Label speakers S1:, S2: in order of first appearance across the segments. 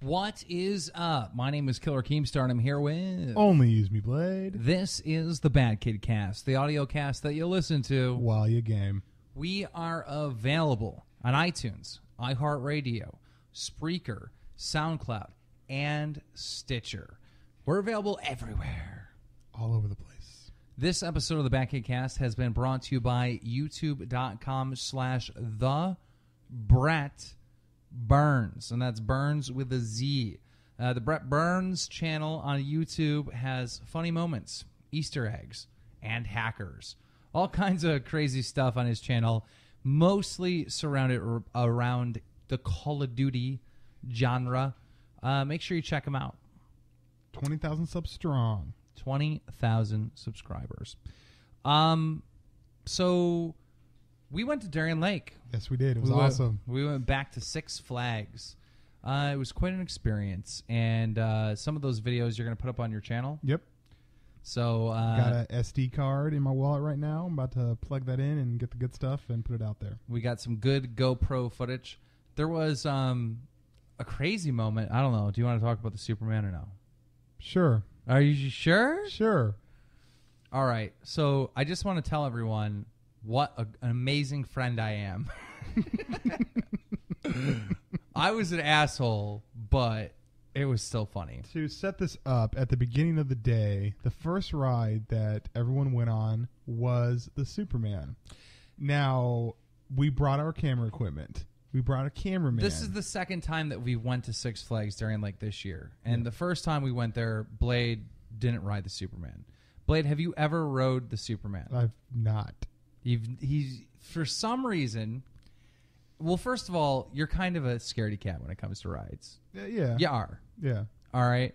S1: What is up? My name is KillerKeemstar, and I'm here with...
S2: OnlyusemeBlade.
S1: This is the BadKidCast, the audio cast that you listen to
S2: while you game.
S1: We are available on iTunes, iHeartRadio, Spreaker, SoundCloud, and Stitcher. We're available everywhere.
S2: All over the place.
S1: This episode of the BadKidCast has been brought to you by youtube.com/TheBrett Burns, and that's Burns with a Z. The Brett Burns channel on YouTube has funny moments, Easter eggs, and hackers. All kinds of crazy stuff on his channel, mostly surrounded around the Call of Duty genre. Make sure you check him out.
S2: 20,000 subs strong.
S1: 20,000 subscribers. So we went to Darien Lake.
S2: Yes, we did. It was awesome.
S1: We went back to Six Flags. It was quite an experience, and some of those videos you're going to put up on your channel.
S2: Yep.
S1: So
S2: got an SD card in my wallet right now. I'm about to plug that in and get the good stuff and put it out there.
S1: We got some good GoPro footage. There was a crazy moment. I don't know. Do you want to talk about the Superman or no?
S2: Sure.
S1: Are you sure?
S2: Sure.
S1: All right. So I just want to tell everyone what an amazing friend I am. I was an asshole, but it was still funny.
S2: To set this up, at the beginning of the day, the first ride that everyone went on was the Superman. Now, we brought our camera equipment. We brought a cameraman.
S1: This is the second time that we went to Six Flags Darien Lake this year. And the first time we went there, Blade didn't ride the Superman. Blade, have you ever rode the Superman?
S2: I've not.
S1: He's for some reason... Well, first of all, you're kind of a scaredy cat when it comes to rides.
S2: Yeah.
S1: You are.
S2: Yeah.
S1: All right.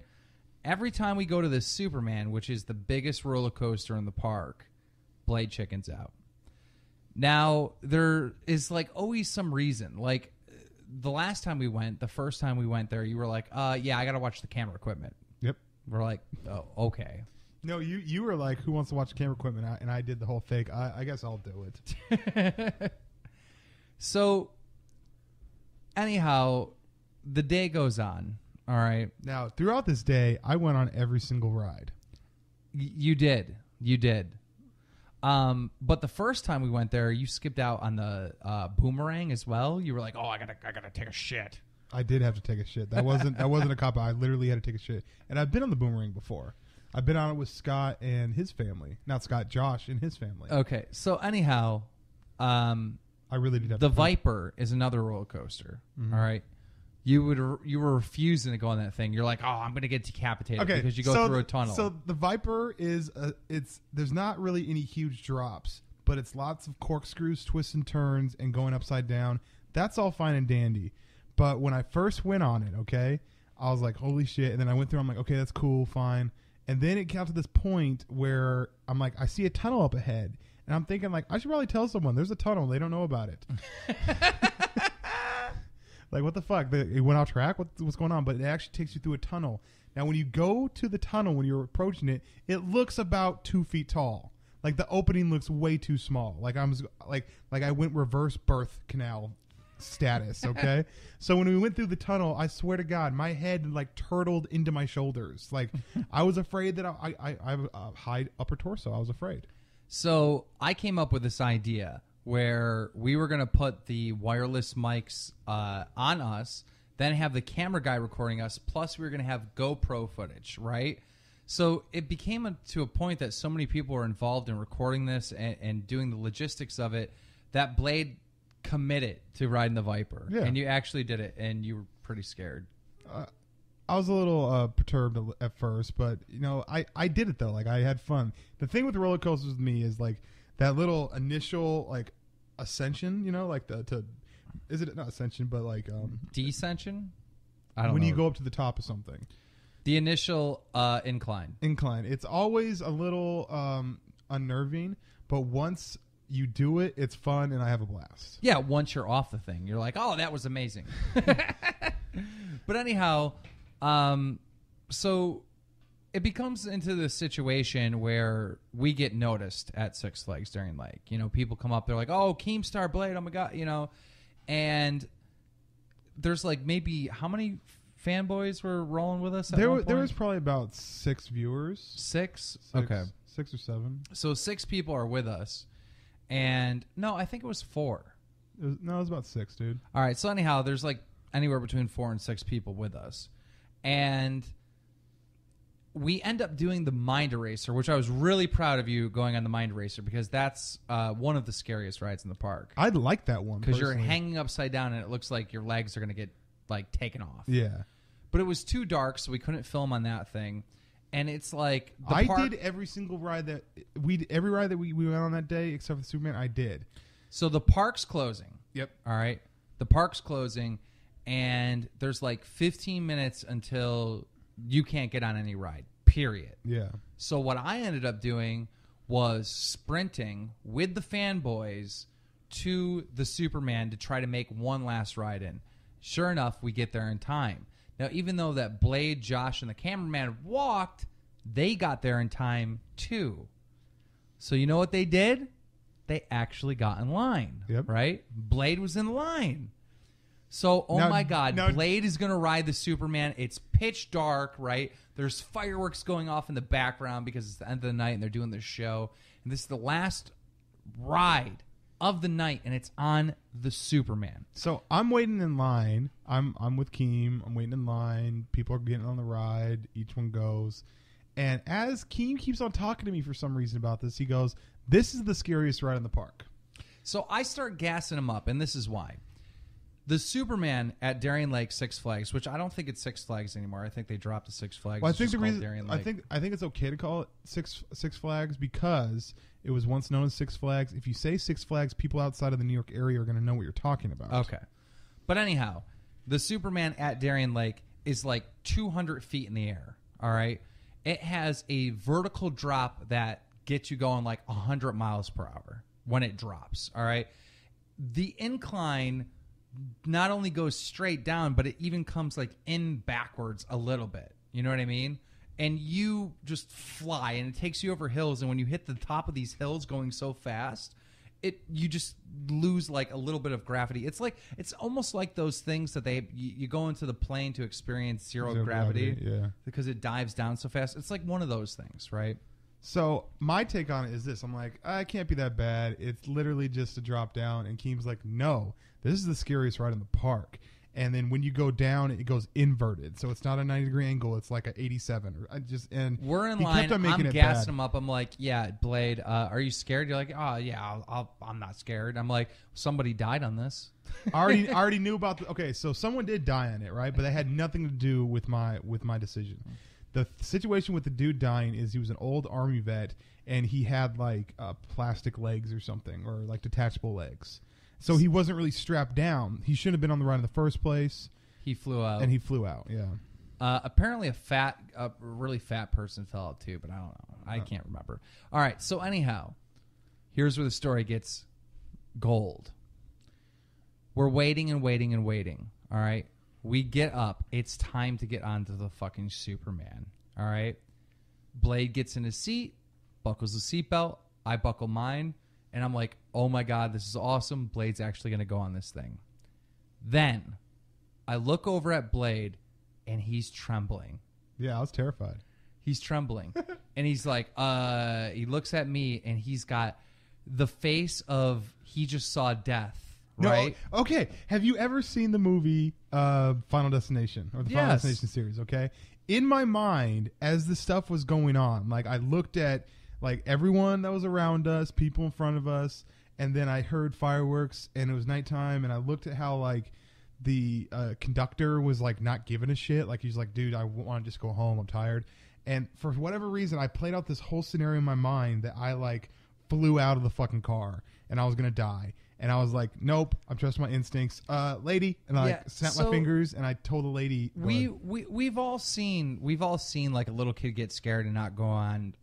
S1: Every time we go to the Superman, which is the biggest roller coaster in the park, Blade chickens out. Now, there is like always some reason. Like the last time we went, the first time we went there, you were like, yeah, I got to watch the camera equipment.
S2: Yep.
S1: We're like, oh, okay.
S2: No, you were like, who wants to watch the camera equipment? And I did the whole fake. I guess I'll do it.
S1: So, anyhow, the day goes on. All right.
S2: Now, throughout this day, I went on every single ride.
S1: You did. You did. But the first time we went there, you skipped out on the boomerang as well. You were like, "Oh, I gotta take a shit."
S2: I did have to take a shit. That wasn't a cop out. I literally had to take a shit. And I've been on the boomerang before. I've been on it with Scott and his family. Not Scott, Josh and his family.
S1: Okay. So anyhow,
S2: I really did have
S1: the
S2: to
S1: Viper is another roller coaster.
S2: Mm-hmm.
S1: All right. You were refusing to go on that thing. You're like, "Oh, I'm gonna get decapitated because you go through a tunnel."
S2: So the Viper is there's not really any huge drops, but it's lots of corkscrews, twists and turns, and going upside down. That's all fine and dandy. But when I first went on it, okay, I was like, "Holy shit!" And then I went through. I'm like, "Okay, that's cool, fine." And then it got to this point where I'm like, I see a tunnel up ahead, and I'm thinking like, I should probably tell someone there's a tunnel. They don't know about it. Like, what the fuck? It went off track? What's going on? But it actually takes you through a tunnel. Now, when you go to the tunnel, when you're approaching it, it looks about 2 feet tall. Like, the opening looks way too small. Like, I went reverse birth canal status, okay? So when we went through the tunnel, I swear to God, my head, like, turtled into my shoulders. Like, I was afraid that I have a high upper torso. I was afraid.
S1: So I came up with this idea where we were going to put the wireless mics on us, then have the camera guy recording us, plus we were going to have GoPro footage, right? So it became to a point that so many people were involved in recording this and doing the logistics of it that Blade committed to riding the Viper.
S2: Yeah.
S1: And you actually did it, and you were pretty scared.
S2: I was a little perturbed at first, but, you know, I did it, though. Like, I had fun. The thing with roller coasters with me is, like, that little initial, like, ascension, you know, like is it not ascension, but like
S1: descension? I don't know.
S2: When you go up to the top of something.
S1: The initial incline.
S2: It's always a little unnerving, but once you do it, it's fun and I have a blast.
S1: Yeah, once you're off the thing, you're like, "Oh, that was amazing." But anyhow, so it becomes into the situation where we get noticed at Six Flags Darien Lake. You know, people come up, they're like, "Oh, Keemstar Blade, oh my God," you know, and there's like maybe how many fanboys were rolling with us? At
S2: There
S1: one point?
S2: was probably about 6 viewers.
S1: 6? Okay.
S2: 6 or 7.
S1: So 6 people are with us. And no, I think it was 4.
S2: It was about 6, dude.
S1: All right. So anyhow, there's like anywhere between 4 and 6 people with us. And we end up doing the Mind Eraser, which I was really proud of you going on the Mind Eraser because that's one of the scariest rides in the park.
S2: I'd like that one
S1: because you're hanging upside down and it looks like your legs are going to get like taken off.
S2: Yeah.
S1: But it was too dark, so we couldn't film on that thing. And it's like
S2: did every single ride that every ride that we went on that day except for the Superman. I did.
S1: So the park's closing.
S2: Yep.
S1: All right. The park's closing, and there's like 15 minutes until you can't get on any ride, period.
S2: Yeah.
S1: So what I ended up doing was sprinting with the fanboys to the Superman to try to make one last ride in. Sure enough, we get there in time. Now, even though that Blade, Josh, and the cameraman walked, they got there in time too. So you know what they did? They actually got in line, right? Blade was in line. So, my God, Blade is going to ride the Superman. It's pitch dark, right? There's fireworks going off in the background because it's the end of the night and they're doing this show. And this is the last ride of the night, and it's on the Superman.
S2: So I'm waiting in line. I'm with Keem. I'm waiting in line. People are getting on the ride. Each one goes. And as Keem keeps on talking to me for some reason about this, he goes, "This is the scariest ride in the park."
S1: So I start gassing him up, and this is why. The Superman at Darien Lake Six Flags, which I don't think it's Six Flags anymore. I think they dropped the Six Flags.
S2: Well, I think the reason I think it's okay to call it Six Flags because it was once known as Six Flags. If you say Six Flags, people outside of the New York area are going to know what you're talking about.
S1: Okay, but anyhow, the Superman at Darien Lake is like 200 feet in the air. All right, it has a vertical drop that gets you going like 100 miles per hour when it drops. All right, the incline not only goes straight down, but it even comes like in backwards a little bit. You know what I mean? And you just fly, and it takes you over hills. And when you hit the top of these hills going so fast, you just lose like a little bit of gravity. It's almost like those things that you go into the plane to experience zero gravity,
S2: yeah,
S1: because it dives down so fast. It's like one of those things, right?
S2: So my take on it is this. I'm like, it can't be that bad. It's literally just a drop down. And Keem's like, no, this is the scariest ride in the park. And then when you go down, it goes inverted. So it's not a 90-degree angle. It's like an 87.
S1: We're in line. I'm gassing him up. I'm like, yeah, Blade, are you scared? You're like, oh, yeah, I'm not scared. I'm like, somebody died on this.
S2: I already knew about okay, so someone did die on it, right? But that had nothing to do with my decision. The situation with the dude dying is he was an old army vet, and he had like plastic legs or something, or like detachable legs. So he wasn't really strapped down. He shouldn't have been on the ride in the first place.
S1: He flew out.
S2: And he flew out, yeah.
S1: Apparently a really fat person fell out too, but I don't know. I can't remember. All right, so anyhow, here's where the story gets gold. We're waiting and waiting and waiting, all right? We get up. It's time to get onto the fucking Superman. All right. Blade gets in his seat, buckles the seatbelt. I buckle mine. And I'm like, oh my God, this is awesome. Blade's actually going to go on this thing. Then I look over at Blade and he's trembling.
S2: Yeah, I was terrified.
S1: He's trembling. And he's like, he looks at me and he's got the face of he just saw death. Right?
S2: No, okay. Have you ever seen the movie Final Destination or the Final Destination series? Okay. In my mind, as the stuff was going on, like I looked at like everyone that was around us, people in front of us, and then I heard fireworks, and it was nighttime, and I looked at how like the conductor was like not giving a shit. Like he's like, dude, I want to just go home. I'm tired. And for whatever reason, I played out this whole scenario in my mind that I like flew out of the fucking car and I was gonna die. And I was like, nope, I'm trusting my instincts. Lady. And I snapped my fingers and I told the lady.
S1: We've all seen like a little kid get scared and not go on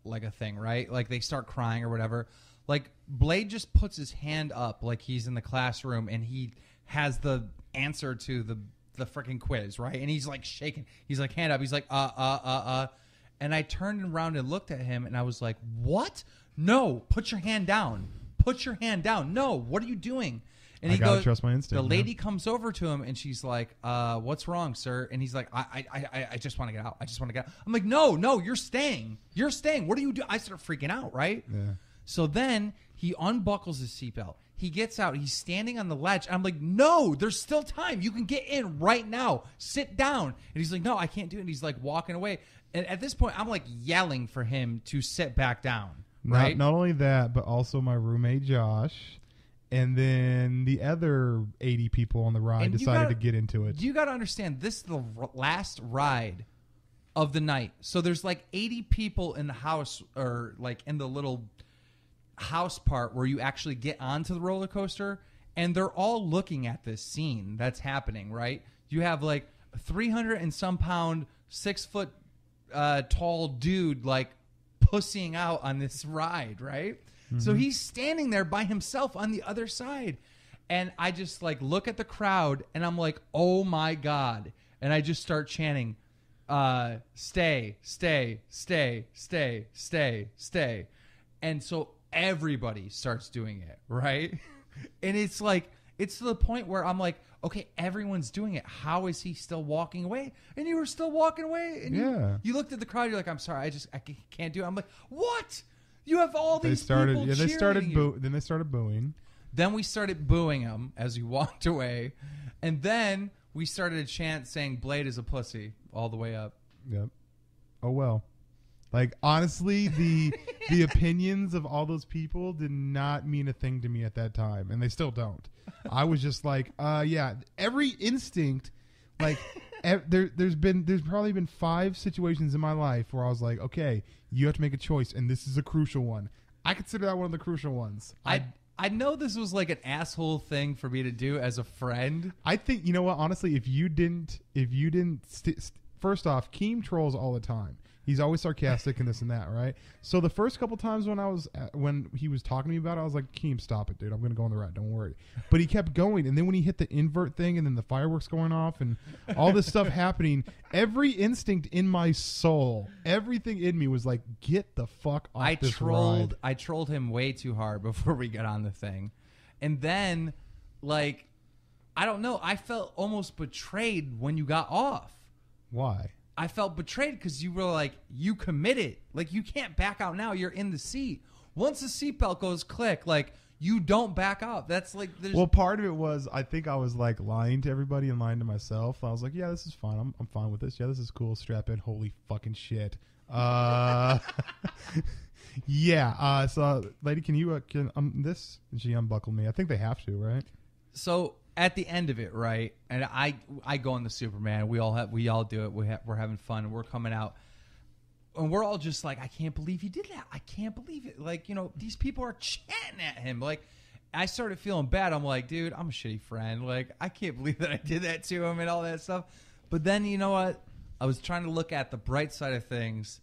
S1: like a thing, right? Like they start crying or whatever. Like Blade just puts his hand up like he's in the classroom and he has the answer to the freaking quiz, right? And he's like shaking. He's like, hand up. He's like, And I turned around and looked at him and I was like, what? No, put your hand down. Put your hand down. No, what are you doing? And
S2: I
S1: he
S2: gotta
S1: goes,
S2: trust my instinct.
S1: the lady comes over to him and she's like, what's wrong, sir? And he's like, I just want to get out. I just want to get out. I'm like, no, you're staying. You're staying. What do you do? I start freaking out, right?
S2: Yeah.
S1: So then he unbuckles his seatbelt. He gets out. He's standing on the ledge. I'm like, no, there's still time. You can get in right now. Sit down. And he's like, no, I can't do it. And he's like walking away. And at this point, I'm like yelling for him to sit back down. Right?
S2: Not only that, but also my roommate Josh, and then the other 80 people on the ride decided to get into it.
S1: You got to understand, this is the last ride of the night. So there's like 80 people in the house, or like in the little house part where you actually get onto the roller coaster, and they're all looking at this scene that's happening, right? You have like 300 and some pound, 6 foot tall dude like pussying out on this ride, right? Mm-hmm. So he's standing there by himself on the other side. And I just like look at the crowd and I'm like, oh my God. And I just start chanting, stay, stay, stay, stay, stay, stay. And so everybody starts doing it, right? And it's like, it's to the point where I'm like, okay, everyone's doing it. How is he still walking away? And you were still walking away. And you looked at the crowd. You're like, I'm sorry, I can't do it. I'm like, what? You have all these people cheering you.
S2: Then they started booing.
S1: Then we started booing him as we walked away. And then we started a chant saying, Blade is a pussy, all the way up.
S2: Yep. Oh, well. Like, honestly, the opinions of all those people did not mean a thing to me at that time, and they still don't. I was just like, yeah, every instinct, like, there's probably been 5 situations in my life where I was like, okay, you have to make a choice, and this is a crucial one. I consider that one of the crucial ones.
S1: I know this was like an asshole thing for me to do as a friend.
S2: I think, you know what, honestly, if you didn't, first off, Keem trolls all the time. He's always sarcastic and this and that, right? So the first couple times when he was talking to me about it, I was like, Keem, stop it, dude. I'm going to go on the ride. Don't worry. But he kept going. And then when he hit the invert thing and then the fireworks going off and all this stuff happening, every instinct in my soul, everything in me was like, get the fuck off this ride.
S1: I trolled him way too hard before we got on the thing. And then, like, I don't know. I felt almost betrayed when you got off.
S2: Why?
S1: I felt betrayed because you were like, you committed. Like, you can't back out now. You're in the seat. Once the seatbelt goes click, like, you don't back out. That's like...
S2: Well, part of it was, I think I was, like, lying to everybody and lying to myself. I was like, yeah, this is fine. I'm fine with this. Yeah, this is cool. Strap in. Holy fucking shit. Yeah. So, lady, can you... this? And she unbuckled me. I think they have to, right?
S1: So... At the end of it, right, and I go on the Superman. We all do it. We're having fun. And we're coming out, and we're all just like, I can't believe you did that. I can't believe it. Like, you know, these people are chanting at him. Like, I started feeling bad. I'm like, dude, I'm a shitty friend. Like, I can't believe that I did that to him and all that stuff. But then, you know what? I was trying to look at the bright side of things,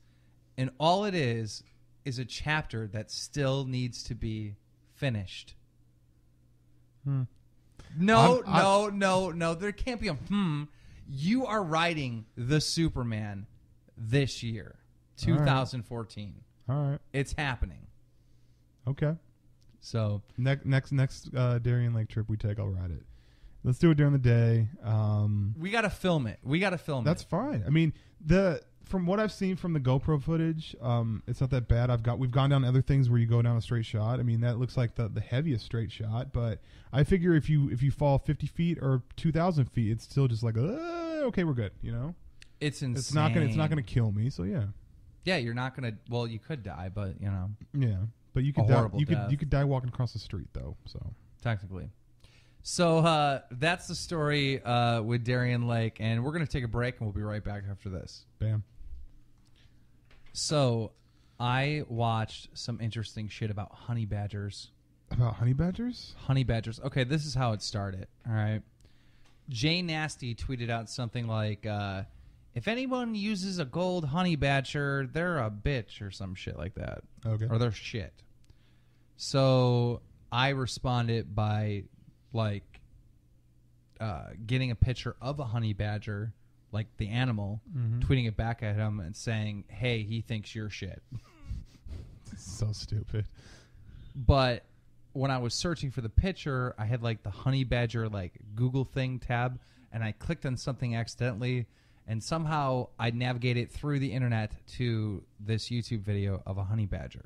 S1: and all it is a chapter that still needs to be finished. No. There can't be a You are writing the Superman this year, 2014.
S2: All right.
S1: It's happening.
S2: Okay.
S1: So
S2: next Darien Lake trip we take, I'll ride it. Let's do it during the day.
S1: We got to film it.
S2: That's fine. I mean, from what I've seen from the GoPro footage, it's not that bad. We've gone down other things where you go down a straight shot. I mean, that looks like the heaviest straight shot. But I figure if you fall 50 feet or 2,000 feet, it's still just like, okay, we're good. You know,
S1: it's insane.
S2: It's not gonna kill me. So yeah.
S1: Yeah, you're not gonna. Well, you could die, but you know.
S2: Yeah, but you could die. You could die walking across the street though. So
S1: technically. So that's the story with Darien Lake, and we're gonna take a break, and we'll be right back after this.
S2: Bam.
S1: So, I watched some interesting shit about honey badgers.
S2: About honey badgers?
S1: Honey badgers. Okay, this is how it started. All right. Jay Nasty tweeted out something like, if anyone uses a gold honey badger, they're a bitch or some shit like that.
S2: Okay.
S1: Or they're shit. So, I responded by, like, getting a picture of a honey badger, like the animal, tweeting it back at him and saying, hey, he thinks you're shit.
S2: So stupid.
S1: But when I was searching for the picture, I had like the honey badger like Google thing tab, and I clicked on something accidentally, and somehow I navigated through the internet to this YouTube video of a honey badger.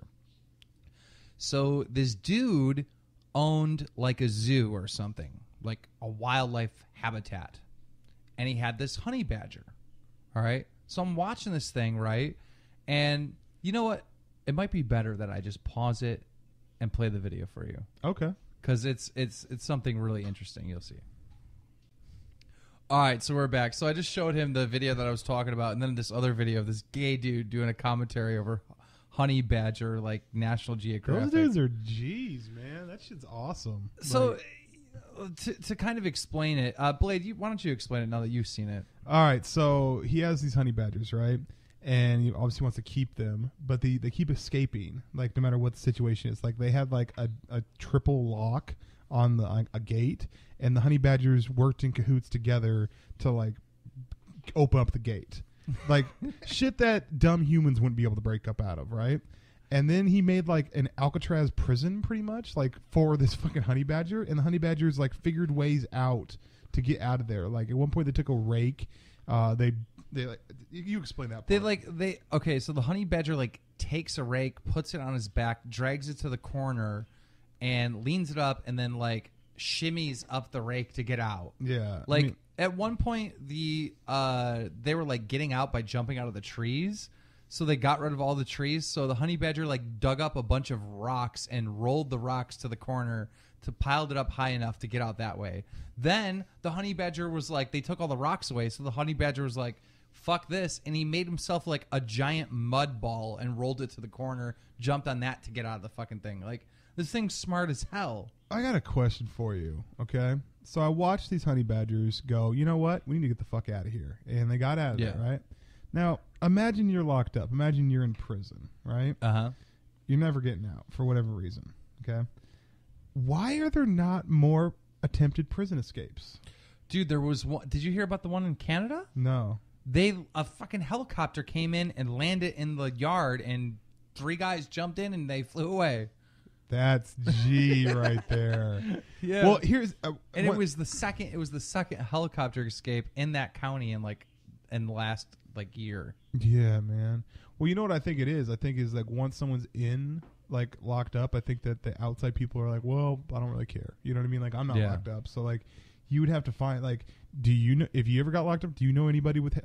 S1: So this dude owned like a zoo or something, like a wildlife habitat, and he had this honey badger. All right, so I'm watching this thing, right, and you know what? It might be better that I just pause it and play the video for you.
S2: Okay.
S1: Because it's something really interesting. You'll see. All right, so we're back. So I just showed him the video that I was talking about, and then this other video of this gay dude doing a commentary over honey badger, like National Geographic.
S2: Those dudes are G's, man. That shit's awesome.
S1: So to kind of explain it, Blade, why don't you explain it now that you've seen it?
S2: All right, so he has these honey badgers, right? And he obviously wants to keep them, but they keep escaping, like no matter what the situation is. Like they had like a triple lock on a gate, and the honey badgers worked in cahoots together to like open up the gate, like shit that dumb humans wouldn't be able to break up out of, right? And then he made like an Alcatraz prison, pretty much, like for this fucking honey badger, and the honey badgers like figured ways out to get out of there. Like at one point they took a rake, They like you explain that part.
S1: Okay, so the honey badger like takes a rake, puts it on his back, drags it to the corner, and leans it up, and then like shimmies up the rake to get out.
S2: Yeah,
S1: like at one point they were like getting out by jumping out of the trees, so they got rid of all the trees. So the honey badger like dug up a bunch of rocks and rolled the rocks to the corner to piled it up high enough to get out that way. Then the honey badger was like, they took all the rocks away, so the honey badger was like, fuck this, and he made himself like a giant mud ball and rolled it to the corner, jumped on that to get out of the fucking thing. Like, this thing's smart as hell.
S2: I got a question for you, okay? So I watched these honey badgers go, you know what? We need to get the fuck out of here. And they got out of there, right? Now, imagine you're locked up. Imagine you're in prison, right?
S1: Uh-huh.
S2: You're never getting out for whatever reason, okay? Why are there not more attempted prison escapes?
S1: Dude, there was one. Did you hear about the one in Canada?
S2: No.
S1: A fucking helicopter came in and landed in the yard, and 3 guys jumped in and they flew away.
S2: That's G right there.
S1: Yeah.
S2: Well, here's
S1: and it was the second helicopter escape in that county in the last like year.
S2: Yeah, man. Well, you know what I think it is? I think is like once someone's in like locked up, I think that the outside people are like, well, I don't really care. You know what I mean? Like I'm not locked up, so like you would have to find like, do you know if you ever got locked up? Do you know anybody with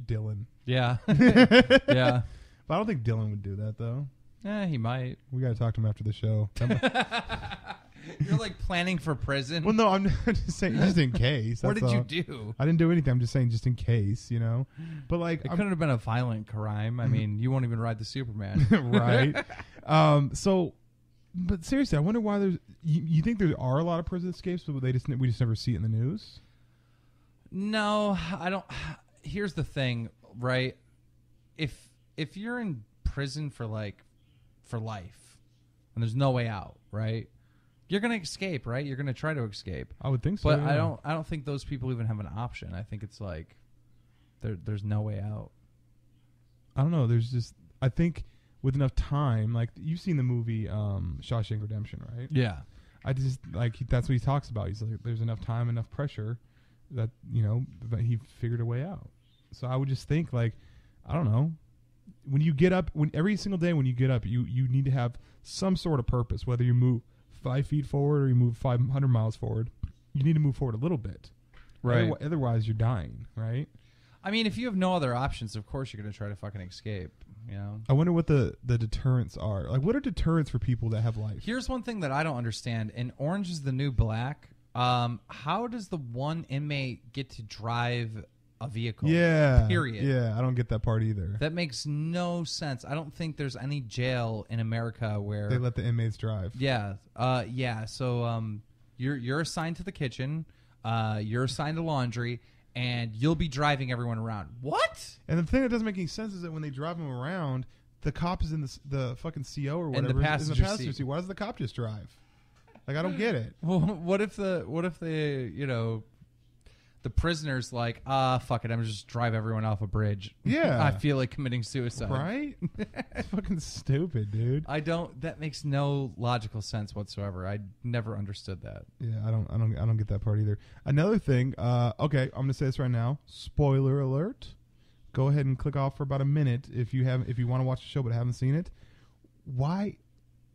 S2: Dylan?
S1: Yeah, yeah.
S2: But I don't think Dylan would do that though.
S1: Yeah, he might.
S2: We got to talk to him after the show.
S1: You're like planning for prison.
S2: Well, no, I'm just saying, just in case.
S1: What did you do?
S2: I didn't do anything. I'm just saying, just in case, you know. But like,
S1: it couldn't have been a violent crime. I mean, you won't even ride the Superman,
S2: right? So, but seriously, I wonder why there's. You think there are a lot of prison escapes, but we just never see it in the news?
S1: No, I don't. Here's the thing, right? If you're in prison for life, and there's no way out, right? You're gonna escape, right? You're gonna try to escape.
S2: I would think so.
S1: But
S2: yeah.
S1: I don't think those people even have an option. I think it's like there's no way out.
S2: I don't know. There's just, I think with enough time, like you've seen the movie Shawshank Redemption, right?
S1: Yeah.
S2: I just like that's what he talks about. He's like, there's enough time, enough pressure that that he figured a way out. So I would just think like, I don't know. When you get up, every single day when you get up, you need to have some sort of purpose. Whether you move 5 feet forward or you move 500 miles forward, you need to move forward a little bit,
S1: right?
S2: Otherwise, you're dying, right?
S1: I mean, if you have no other options, of course you're going to try to fucking escape. You know.
S2: I wonder what the deterrents are. Like, what are deterrents for people that have life?
S1: Here's one thing that I don't understand. In Orange Is the New Black, how does the one inmate get to drive a vehicle?
S2: Yeah.
S1: Period.
S2: Yeah, I don't get that part either.
S1: That makes no sense. I don't think there's any jail in America where
S2: they let the inmates drive.
S1: Yeah. Yeah. So you're assigned to the kitchen, you're assigned to laundry, and you'll be driving everyone around. What?
S2: And the thing that doesn't make any sense is that when they drive them around, the cop is in the fucking CO or whatever.
S1: In the passenger seat.
S2: Why does the cop just drive? Like, I don't get it.
S1: Well, what if they the prisoner's like, fuck it, I'm just drive everyone off a bridge.
S2: Yeah.
S1: I feel like committing suicide.
S2: Right? It's fucking stupid, dude.
S1: That makes no logical sense whatsoever. I never understood that.
S2: Yeah, I don't get that part either. Another thing, okay, I'm gonna say this right now. Spoiler alert. Go ahead and click off for about a minute if you want to watch the show but haven't seen it. Why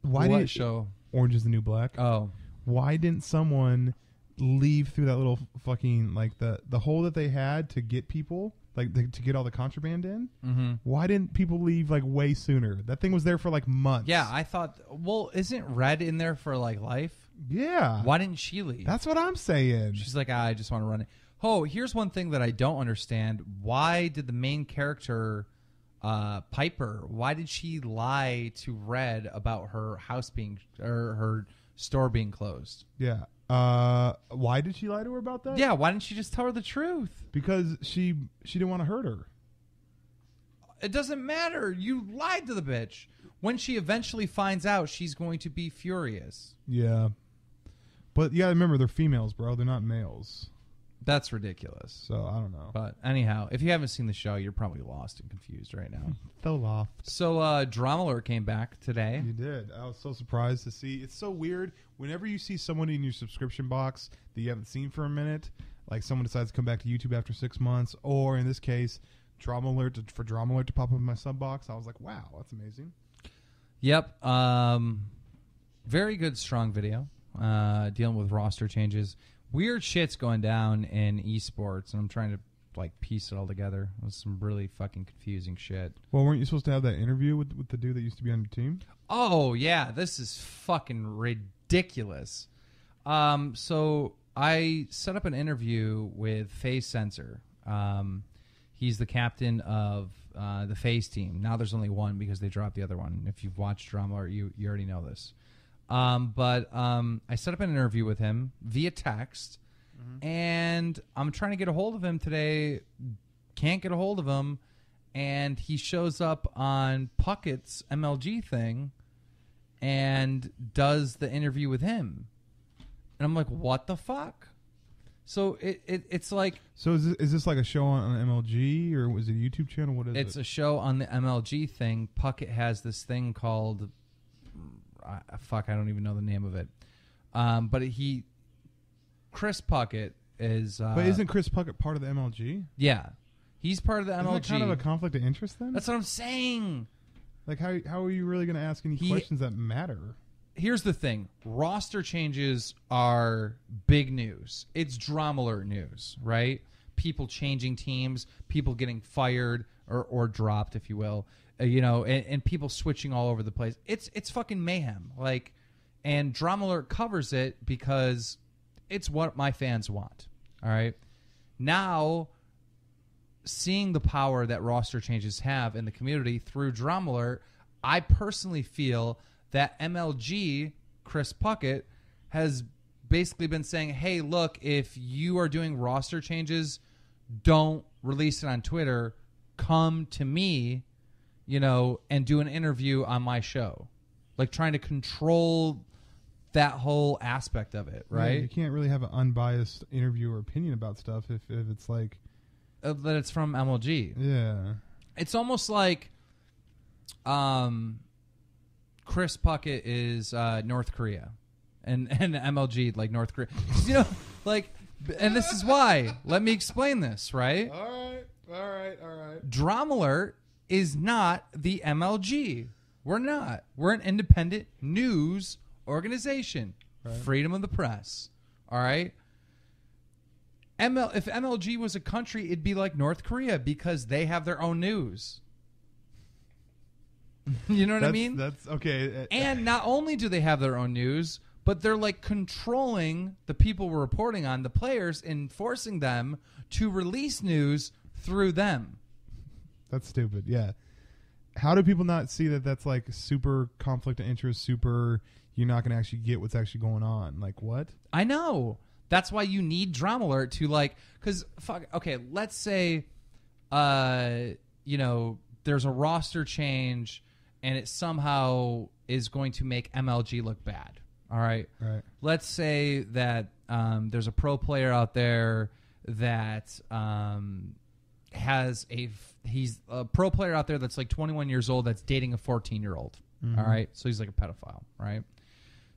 S1: What
S2: did
S1: show?
S2: Orange is the New Black?
S1: Oh.
S2: Why didn't someone leave through that little fucking like the hole that they had to get people to get all the contraband in?
S1: Mm-hmm.
S2: Why didn't people leave like way sooner? That thing was there for like months.
S1: Yeah, I thought. Well, isn't Red in there for like life?
S2: Yeah.
S1: Why didn't she leave?
S2: That's what I'm saying.
S1: She's like, I just want to run it. Oh, here's one thing that I don't understand. Why did the main character, Piper, why did she lie to Red about her house being or her store being closed?
S2: Yeah. Why did she lie to her about that?
S1: Yeah, why didn't she just tell her the truth?
S2: Because she didn't want to hurt her.
S1: It doesn't matter. You lied to the bitch. When she eventually finds out, she's going to be furious.
S2: Yeah. But you gotta remember, they're females, bro. They're not males.
S1: That's ridiculous.
S2: So, I don't know.
S1: But anyhow, if you haven't seen the show, you're probably lost and confused right now.
S2: So lost.
S1: So, Drama Alert came back today.
S2: You did. I was so surprised to see. It's so weird. Whenever you see someone in your subscription box that you haven't seen for a minute, like someone decides to come back to YouTube after 6 months, or in this case, Drama Alert to pop up in my sub box, I was like, wow, that's amazing.
S1: Yep. Very good, strong video. Dealing with roster changes. Weird shit's going down in esports, and I'm trying to like piece it all together. It was some really fucking confusing shit.
S2: Well, weren't you supposed to have that interview with the dude that used to be on your team?
S1: Oh yeah, this is fucking ridiculous. So I set up an interview with FaZe Sensor. He's the captain of the FaZe team. Now there's only one because they dropped the other one. If you've watched Drama, you already know this. But I set up an interview with him via text, and I'm trying to get a hold of him today. Can't get a hold of him, and he shows up on Puckett's MLG thing and does the interview with him. And I'm like, what the fuck? So it's like...
S2: So is this like a show on MLG, or was it a YouTube channel? What is it?
S1: It's a show on the MLG thing. Puckett has this thing called... I don't even know the name of it. But Chris Puckett is...
S2: but isn't Chris Puckett part of the MLG?
S1: Yeah. He's part of the MLG.
S2: Isn't that kind of a conflict of interest then?
S1: That's what I'm saying.
S2: Like, how are you really going to ask any questions that matter?
S1: Here's the thing. Roster changes are big news. It's Drama Alert news, right? People changing teams, people getting fired or dropped, if you will. And people switching all over the place. It's fucking mayhem. Like, and Drama Alert covers it because it's what my fans want. All right. Now, seeing the power that roster changes have in the community through Drama Alert, I personally feel that MLG, Chris Puckett, has basically been saying, hey, look, if you are doing roster changes, don't release it on Twitter. Come to me, and do an interview on my show. Like, trying to control that whole aspect of it, right?
S2: Yeah, you can't really have an unbiased interview or opinion about stuff if it's like...
S1: that it's from MLG.
S2: Yeah.
S1: It's almost like Chris Puckett is North Korea. And MLG, like North Korea. And this is why. Let me explain this, right?
S2: All right.
S1: Drama Alert is not the MLG. We're not. We're an independent news organization. Right. Freedom of the press. All right? If MLG was a country, it'd be like North Korea because they have their own news. You know what I mean?
S2: That's okay.
S1: And not only do they have their own news, but they're like controlling the people we're reporting on, the players, and forcing them to release news through them.
S2: That's stupid. Yeah. How do people not see that that's like super conflict of interest, super you're not going to actually get what's actually going on? Like what?
S1: I know. That's why you need Drama Alert to because let's say, there's a roster change and it somehow is going to make MLG look bad. All right.
S2: Right.
S1: Let's say that there's a pro player out there that he's a pro player out there that's like 21 years old that's dating a 14-year-old.
S2: Mm-hmm.
S1: All right, so he's like a pedophile, right?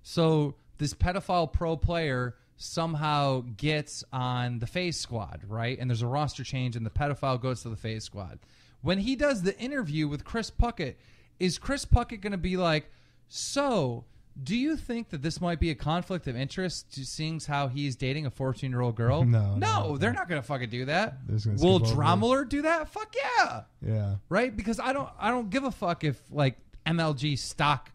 S1: So this pedophile pro player somehow gets on the FaZe squad, right? And there's a roster change, and the pedophile goes to the FaZe squad. When he does the interview with Chris Puckett, is Chris Puckett going to be like, so do you think that this might be a conflict of interest, seeing how he's dating a 14-year-old girl? No, they're not going to fucking do that. Will Dromler do that? Fuck yeah.
S2: Yeah.
S1: Right? Because I don't give a fuck if like MLG stock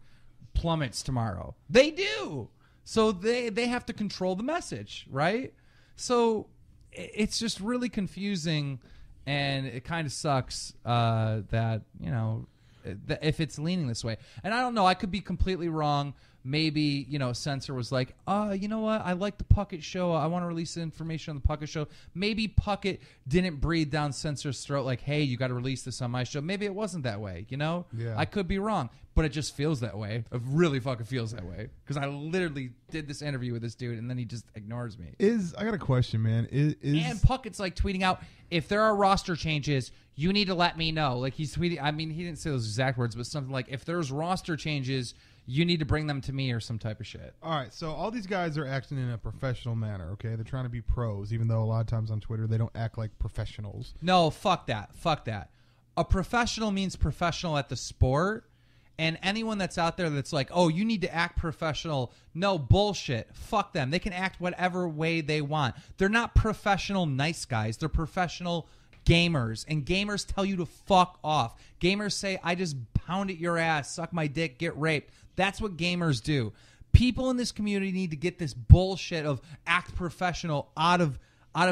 S1: plummets tomorrow. They do. So they have to control the message, right? So it's just really confusing, and it kind of sucks that, you know, if it's leaning this way. And I don't know, I could be completely wrong. Maybe, you know, Censor was like, you know what? I like the Puckett show. I want to release the information on the Puckett show. Maybe Puckett didn't breathe down Censor's throat like, hey, you got to release this on my show. Maybe it wasn't that way, you know?
S2: Yeah.
S1: I could be wrong, but it just feels that way. It really fucking feels that way. Because I literally did this interview with this dude, and then he just ignores me.
S2: I got a question, man.
S1: And Puckett's like tweeting out, if there are roster changes, you need to let me know. Like he's tweeting, I mean, he didn't say those exact words, but something like, if there's roster changes, you need to bring them to me or some type of shit.
S2: All right, so all these guys are acting in a professional manner, okay? They're trying to be pros, even though a lot of times on Twitter they don't act like professionals.
S1: No, fuck that. Fuck that. A professional means professional at the sport, and anyone that's out there that's like, oh, you need to act professional. No, bullshit. Fuck them. They can act whatever way they want. They're not professional nice guys. They're professional gamers, and gamers tell you to fuck off. Gamers say, I just pound at your ass, suck my dick, get raped. That's what gamers do. People in this community need to get this bullshit of act professional out of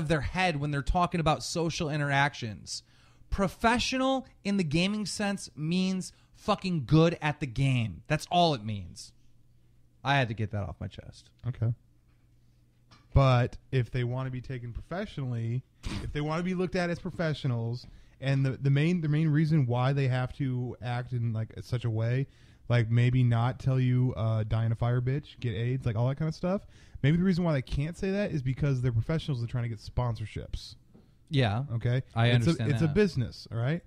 S1: their head when they're talking about social interactions. Professional in the gaming sense means fucking good at the game. That's all it means. I had to get that off my chest.
S2: Okay. But if they want to be taken professionally, if they want to be looked at as professionals, and the main reason why they have to act in like such a way, like maybe not tell you die in a fire, bitch, get AIDS, like all that kind of stuff. Maybe the reason why they can't say that is because they're professionals and trying to get sponsorships.
S1: Yeah.
S2: Okay.
S1: I understand
S2: It's a business. All right.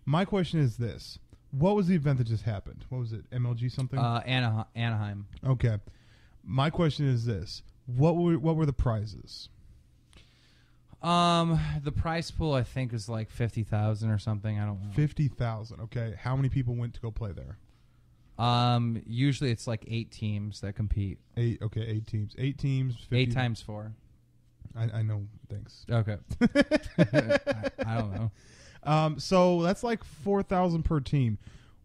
S2: My question is this: what was the event that just happened? What was it? MLG something?
S1: Anaheim.
S2: Okay. My question is this: what were the prizes?
S1: The prize pool I think was like 50,000 or something. I don't know.
S2: 50,000. Okay. How many people went to go play there?
S1: Usually it's like 8 teams that compete.
S2: 8. Okay, 8 teams. 8 teams. 50.
S1: 8 times 4.
S2: I know. Thanks.
S1: Okay. I don't know.
S2: So that's like 4,000 per team.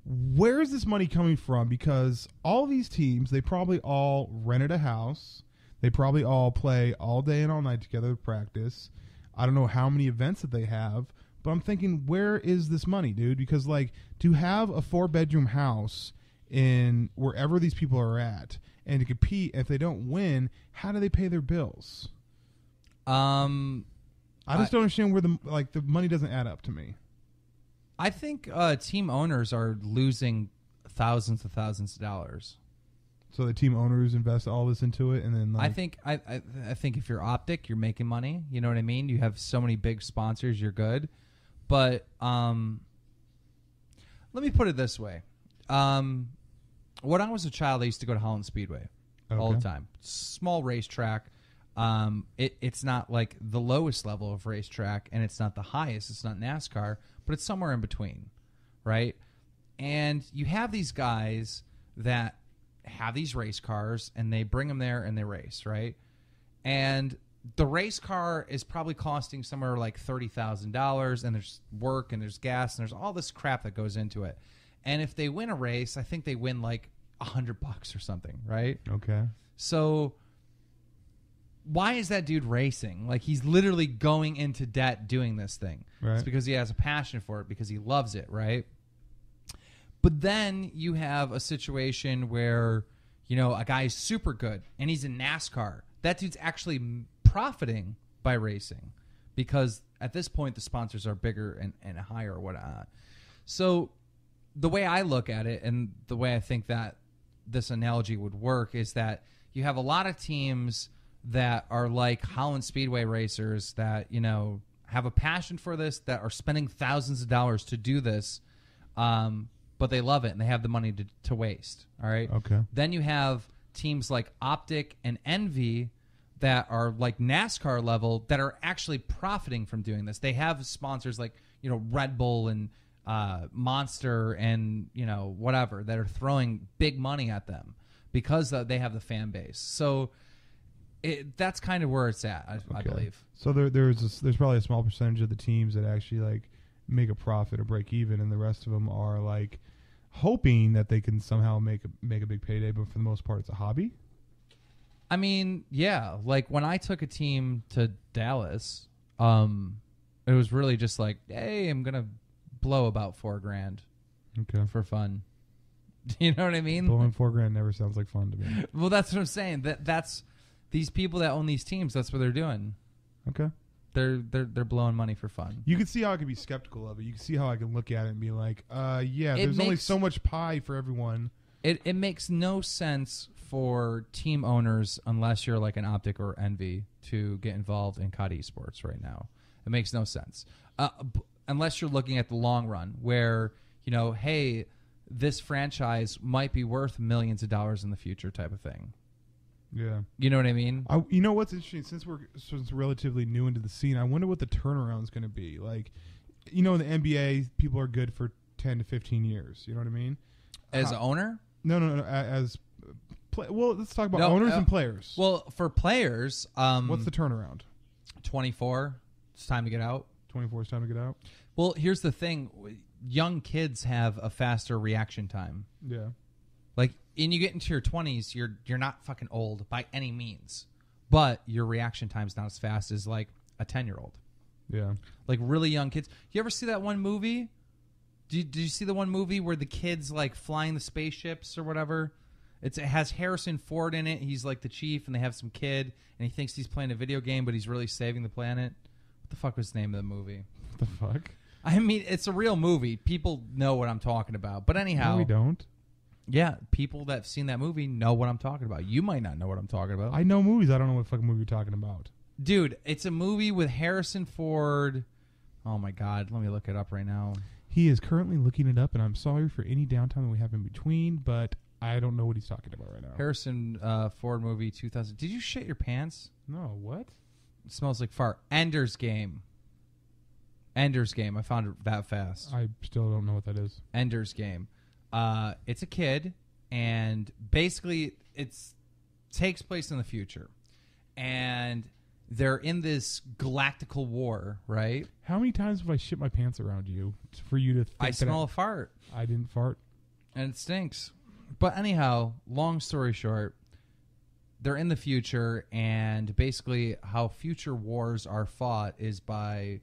S2: Where is this money coming from? Because all these teams, they probably all rented a house. They probably all play all day and all night together to practice. I don't know how many events that they have, but I'm thinking, where is this money, dude? Because like to have a 4-bedroom house in wherever these people are at and to compete, if they don't win, how do they pay their bills? I just don't understand where the money doesn't add up to me.
S1: I think team owners are losing thousands of dollars.
S2: So the team owners invest all this into it, and then like,
S1: I think if you're Optic, you're making money. You know what I mean? You have so many big sponsors, you're good. But let me put it this way: when I was a child, I used to go to Holland Speedway all the time. Small racetrack. It's not like the lowest level of racetrack, and it's not the highest. It's not NASCAR, but it's somewhere in between, right? And you have these guys that have these race cars, and they bring them there and they race, right? And the race car is probably costing somewhere like $30,000, and there's work and there's gas and there's all this crap that goes into it. And if they win a race, I think they win like $100 or something, right?
S2: Okay.
S1: So why is that dude racing? Like, he's literally going into debt doing this thing.
S2: Right.
S1: It's because he has a passion for it, because he loves it, right? But then you have a situation where, you know, a guy's super good and he's in NASCAR. That dude's actually profiting by racing because at this point the sponsors are bigger and higher or whatnot. So the way I look at it, and the way I think that this analogy would work, is that you have a lot of teams that are like Holland Speedway racers that, you know, have a passion for this, that are spending thousands of dollars to do this, but they love it and they have the money to waste. All right.
S2: Okay.
S1: Then you have teams like Optic and Envy that are like NASCAR level that are actually profiting from doing this. They have sponsors like, you know, Red Bull and Monster and, you know, whatever, that are throwing big money at them because they have the fan base. So that's kind of where it's at, I believe.
S2: So there's probably a small percentage of the teams that actually like make a profit or break even, and the rest of them are like hoping that they can somehow make a big payday, but for the most part it's a hobby.
S1: I mean, yeah, like when I took a team to Dallas, it was really just like, hey, I'm gonna blow about $4,000 for fun. You know what I mean?
S2: Blowing $4,000 never sounds like fun to me.
S1: Well, that's what I'm saying. That's these people that own these teams, that's what they're doing.
S2: Okay.
S1: They're blowing money for fun.
S2: You can see how I can be skeptical of it. You can see how I can look at it and be like, there's only so much pie for everyone.
S1: It makes no sense for team owners, unless you're like an Optic or Envy, to get involved in COD esports right now. It makes no sense. Unless you're looking at the long run where, you know, hey, this franchise might be worth millions of dollars in the future type of thing.
S2: Yeah.
S1: You know what I mean?
S2: You know what's interesting? Since we're relatively new into the scene, I wonder what the turnaround is going to be. Like, you know, in the NBA, people are good for 10 to 15 years. You know what I mean?
S1: As an owner?
S2: No. Well, let's talk about owners and players.
S1: Well, for players...
S2: what's the turnaround?
S1: 24. It's time to get out.
S2: 24 is time to get out?
S1: Well, here's the thing. Young kids have a faster reaction time.
S2: Yeah.
S1: Like, and you get into your 20s, you're not fucking old by any means, but your reaction time's not as fast as like a 10-year-old.
S2: Yeah.
S1: Like really young kids. You ever see that one movie? Did you see the one movie where the kid's like flying the spaceships or whatever? It has Harrison Ford in it. He's like the chief, and they have some kid, and he thinks he's playing a video game, but he's really saving the planet. What the fuck was the name of the movie?
S2: What the fuck?
S1: I mean, it's a real movie. People know what I'm talking about. But anyhow.
S2: No, we don't.
S1: Yeah, people that have seen that movie know what I'm talking about. You might not know what I'm talking about.
S2: I know movies. I don't know what fucking movie you're talking about.
S1: Dude, it's a movie with Harrison Ford. Oh, my God. Let me look it up right now.
S2: He is currently looking it up, and I'm sorry for any downtime that we have in between, but I don't know what he's talking about right now.
S1: Harrison Ford movie 2000. Did you shit your pants?
S2: No, what?
S1: It smells like fart. Ender's Game. Ender's Game. I found it that fast.
S2: I still don't know what that is.
S1: Ender's Game. It's a kid, and basically it takes place in the future, and they're in this galactical war, right?
S2: How many times have I shit my pants around you for you to think
S1: I smell a fart.
S2: I didn't fart.
S1: And it stinks. But anyhow, long story short, they're in the future, and basically how future wars are fought is by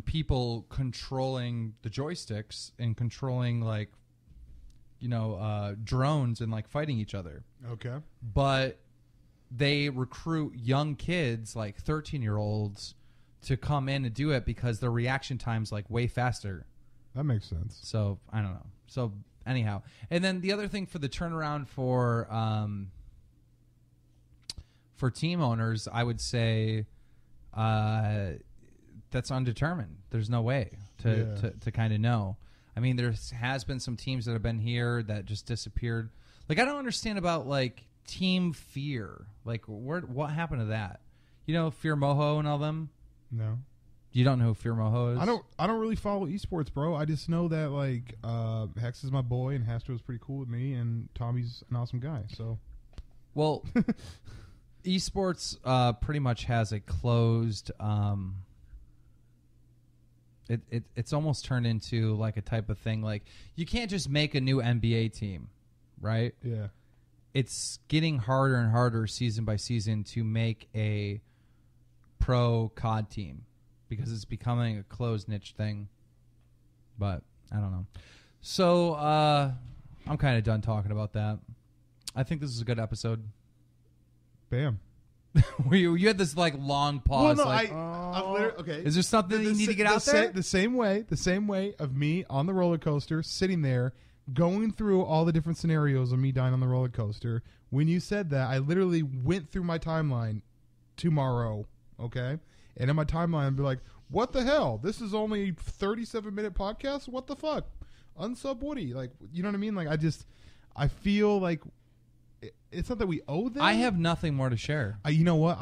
S1: people controlling the joysticks and controlling, like, you know, drones and like fighting each other.
S2: Okay.
S1: But they recruit young kids, like 13-year-olds, to come in and do it because their reaction time's like way faster.
S2: That makes sense.
S1: So I don't know. So anyhow, and then the other thing for the turnaround for team owners, I would say that's undetermined. There's no way to kind of know. I mean, there has been some teams that have been here that just disappeared. Like, I don't understand about, like, Team Fear. Like, what happened to that? You know, Fear Moho and all them?
S2: No.
S1: You don't know who Fear Moho is?
S2: I don't really follow esports, bro. I just know that, like, Hex is my boy, and Hastro is pretty cool with me, and Tommy's an awesome guy, so.
S1: Well, esports pretty much has a closed... It's almost turned into like a type of thing. Like, you can't just make a new NBA team, right?
S2: Yeah.
S1: It's getting harder and harder season by season to make a pro COD team because it's becoming a closed niche thing. But I don't know. So I'm kind of done talking about that. I think this is a good episode.
S2: Bam.
S1: you had this like long pause.
S2: Well, no,
S1: like,
S2: I'm literally, okay.
S1: Is there something that you need to get out there?
S2: The same way of me on the roller coaster, sitting there, going through all the different scenarios of me dying on the roller coaster. When you said that, I literally went through my timeline tomorrow. Okay, and in my timeline, I'd be like, "What the hell? This is only 37-minute podcast. What the fuck? Unsub Woody." Like, you know what I mean? Like, I feel like it's not that we owe them.
S1: I have nothing more to share.
S2: You know what?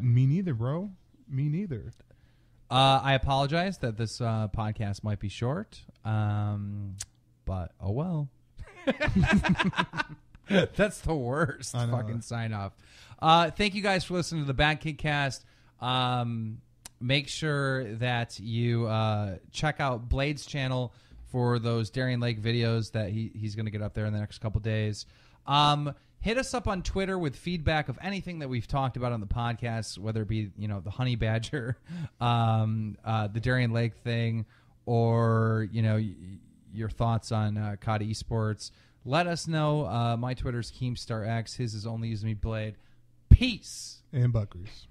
S2: Me neither, bro. Me neither.
S1: I apologize that this podcast might be short, but oh well. That's the worst fucking sign off. Thank you guys for listening to the BadKidCast. Make sure that you check out Blade's channel for those Darien Lake videos that he's going to get up there in the next couple days. Hit us up on Twitter with feedback of anything that we've talked about on the podcast, whether it be, the honey badger, the Darien Lake thing, or, your thoughts on COD Esports. Let us know. My Twitter's KeemstarX. His is OnlyusemeBlade. Peace.
S2: And Buckers.